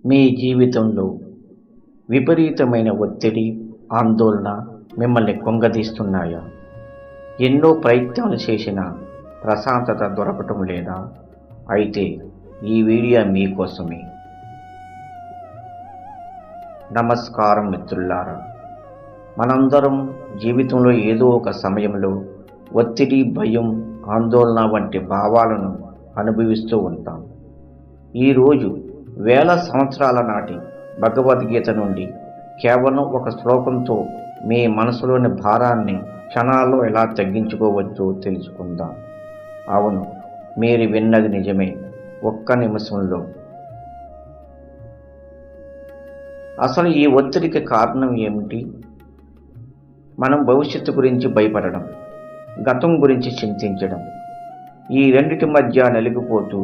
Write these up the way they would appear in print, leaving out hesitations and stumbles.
మీ జీవితంలో విపరీతమైన ఒత్తిడి, ఆందోళన మిమ్మల్ని కుంగదీస్తున్నాయా? ఎన్నో ప్రయత్నాలు చేసినా ప్రశాంతత దొరకటం లేదా? అయితే ఈ వీడియో మీకోసమే. నమస్కారం మిత్రులారా. మనందరం జీవితంలో ఏదో ఒక సమయంలో ఒత్తిడి, భయం, ఆందోళన వంటి భావాలను అనుభవిస్తూ ఉంటాం. ఈరోజు వేల సంవత్సరాల నాటి భగవద్గీత నుండి కేవలం ఒక శ్లోకంతో మీ మనసులోని భారాన్ని క్షణాల్లో ఎలా తగ్గించుకోవచ్చో తెలుసుకుందాం. అవును, మీరు విన్నది నిజమే. ఒక్క నిమిషంలో. అసలు ఈ ఒత్తిడికి కారణం ఏమిటి? మనం భవిష్యత్తు గురించి భయపడడం, గతం గురించి చింతించడం, ఈ రెండిటి మధ్య నలిగిపోతూ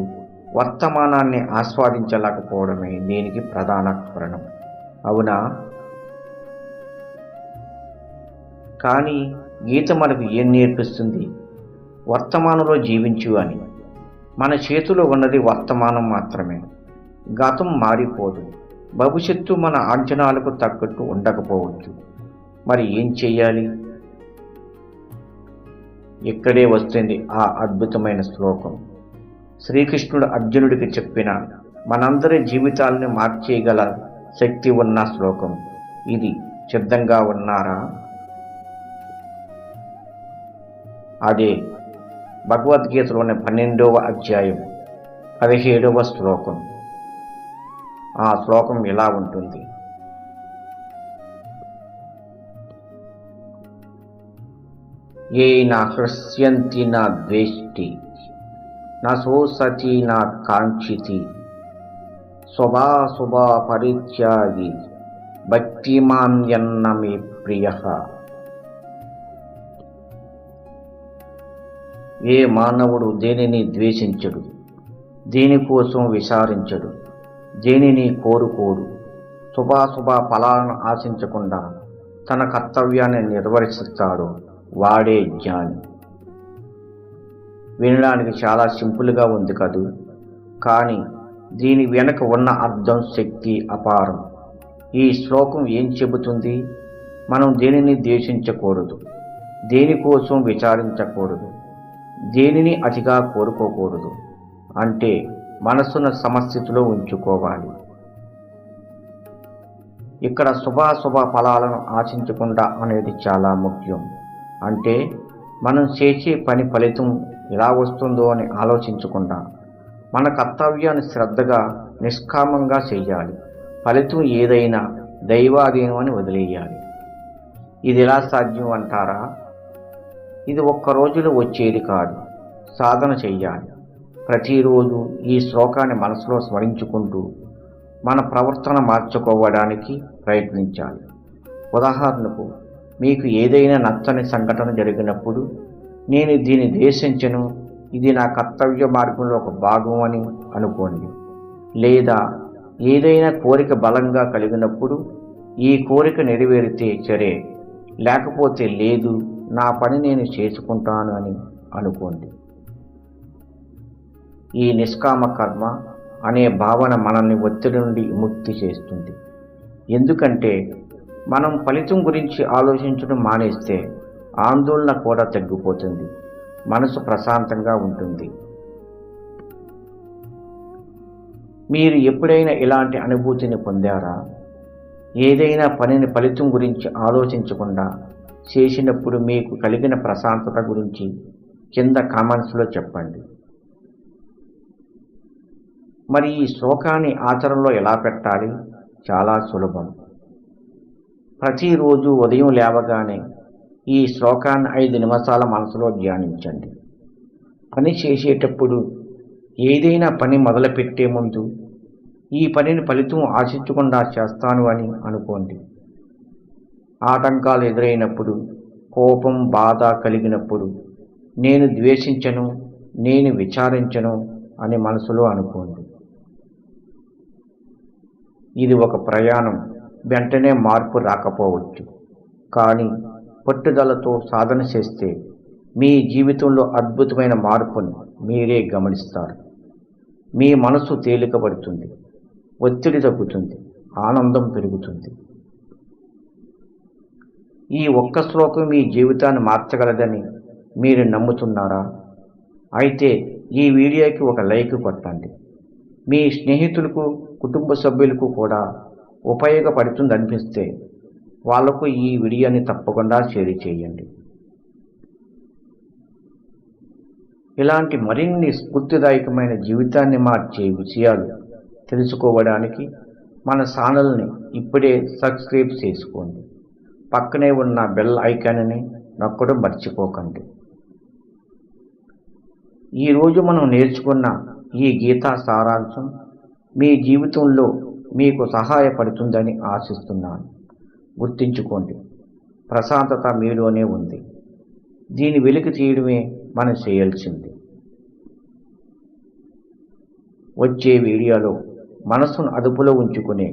వర్తమానాన్ని ఆస్వాదించలేకపోవడమే దీనికి ప్రధాన కారణం. అవునా? కానీ గీత మనకు ఏం నేర్పిస్తుంది? వర్తమానంలో జీవించు అని. మన చేతిలో ఉన్నది వర్తమానం మాత్రమే. గతం మారిపోదు. భవిష్యత్తు మన అంచనాలకు తగ్గట్టు ఉండకపోవచ్చు. మరి ఏం చెయ్యాలి? ఇక్కడే వస్తుంది ఆ అద్భుతమైన శ్లోకం. శ్రీకృష్ణుడు అర్జునుడికి చెప్పిన, మనందరి జీవితాలను మార్చేయగల శక్తి ఉన్న శ్లోకం ఇది. సిద్ధంగా ఉన్నారా? అదే భగవద్గీతలోని 12వ అధ్యాయం 17వ శ్లోకం. ఆ శ్లోకం ఇలా ఉంటుంది: ఏ నా హృష్యంతి నా ద్వేష్టి నా శోసతి నా కాంక్షితి స్వభాశుభ పరిత్యాగి భక్తిమాన్యన్న మే ప్రియ. ఏ మానవుడు దేనిని ద్వేషించడు, దేనికోసం విచారించడు, దేనిని కోరుకోడు, శుభాశుభ ఫలాలను ఆశించకుండా తన కర్తవ్యాన్ని నిర్వర్తిస్తాడో వాడే జ్ఞాని. వినడానికి చాలా సింపుల్గా ఉంది కదూ, కానీ దీని వెనక ఉన్న అర్థం, శక్తి అపారం. ఈ శ్లోకం ఏం చెబుతుంది? మనం దేనిని ద్వేషించకూడదు, దేనికోసం విచారించకూడదు, దేనిని అతిగా కోరుకోకూడదు. అంటే మనసును సమస్థితిలో ఉంచుకోవాలి. ఇక్కడ శుభాశుభ ఫలాలను ఆశించకుండా అనేది చాలా ముఖ్యం. అంటే మనం చేసే పని ఫలితం ఎలా వస్తుందో అని ఆలోచించకుండా మన కర్తవ్యాన్ని శ్రద్ధగా, నిష్కామంగా చేయాలి. ఫలితం ఏదైనా దైవాధీనం అని వదిలేయాలి. ఇది ఎలా సాధ్యం అంటారా? ఇది ఒక్క రోజులో వచ్చేది కాదు. సాధన చెయ్యాలి. ప్రతిరోజు ఈ శ్లోకాన్ని మనసులో స్మరించుకుంటూ మన ప్రవర్తన మార్చుకోవడానికి ప్రయత్నించాలి. ఉదాహరణకు, మీకు ఏదైనా నచ్చని సంఘటన జరిగినప్పుడు, నేను దీన్ని ద్వేషించను, ఇది నా కర్తవ్య మార్గంలో ఒక భాగం అని అనుకోండి. లేదా ఏదైనా కోరిక బలంగా కలిగినప్పుడు, ఈ కోరిక నెరవేరితే సరే, లేకపోతే లేదు, నా పని నేను చేసుకుంటాను అని అనుకోండి. ఈ నిష్కామ కర్మ అనే భావన మనల్ని ఒత్తిడి నుండి విముక్తి చేస్తుంది. ఎందుకంటే మనం ఫలితం గురించి ఆలోచించడం మానేస్తే ఆందోళన కూడా తగ్గిపోతుంది, మనసు ప్రశాంతంగా ఉంటుంది. మీరు ఎప్పుడైనా ఇలాంటి అనుభూతిని పొందారా? ఏదైనా పనిని ఫలితం గురించి ఆలోచించకుండా చేసినప్పుడు మీకు కలిగిన ప్రశాంతత గురించి కింద కామెంట్స్లో చెప్పండి. మరి ఈ శ్లోకాన్ని ఆచరణలో ఎలా పెట్టాలి? చాలా సులభం. ప్రతిరోజు ఉదయం లేవగానే ఈ శ్లోకాన్ని 5 నిమిషాల మనసులో ధ్యానించండి. పని చేసేటప్పుడు, ఏదైనా పని మొదలుపెట్టే ముందు, ఈ పనిని ఫలితం ఆశించకుండా చేస్తాను అని అనుకోండి. ఆటంకాలు ఎదురైనప్పుడు, కోపం, బాధ కలిగినప్పుడు, నేను ద్వేషించను, నేను విచారించను అని మనసులో అనుకోండి. ఇది ఒక ప్రయాణం. వెంటనే మార్పు రాకపోవచ్చు, కానీ పట్టుదలతో సాధన చేస్తే మీ జీవితంలో అద్భుతమైన మార్పును మీరే గమనిస్తారు. మీ మనసు తేలికపడుతుంది, ఒత్తిడి తగ్గుతుంది, ఆనందం పెరుగుతుంది. ఈ ఒక్క శ్లోకం మీ జీవితాన్ని మార్చగలదని మీరు నమ్ముతున్నారా? అయితే ఈ వీడియోకి ఒక లైక్ కొట్టండి. మీ స్నేహితులకు, కుటుంబ సభ్యులకు కూడా ఉపయోగపడుతుంది అనిపిస్తే వాళ్లకు ఈ వీడియోని తప్పకుండా షేర్ చేయండి. ఇలాంటి మరిన్ని స్ఫూర్తిదాయకమైన జీవితాన్ని మార్చే విషయాలు తెలుసుకోవడానికి మన ఛానల్ని ఇప్పుడే సబ్స్క్రైబ్ చేసుకోండి. పక్కనే ఉన్న బెల్ ఐకాన్ని నొక్కడం మర్చిపోకండి. ఈరోజు మనం నేర్చుకున్న ఈ గీతా సారాంశం మీ జీవితంలో మీకు సహాయపడుతుందని ఆశిస్తున్నాను. గుర్తుంచుకోండి, ప్రశాంతత మీలోనే ఉంది. దీని వెలికి తీయడమే మనం చేయాల్సింది. వచ్చే వీడియోలో మనసును అదుపులో ఉంచుకునే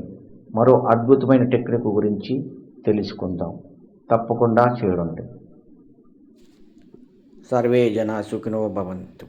మరో అద్భుతమైన టెక్నిక్ గురించి తెలుసుకుందాం. తప్పకుండా చూడండి. సర్వే జనా సుఖినో భవంతు.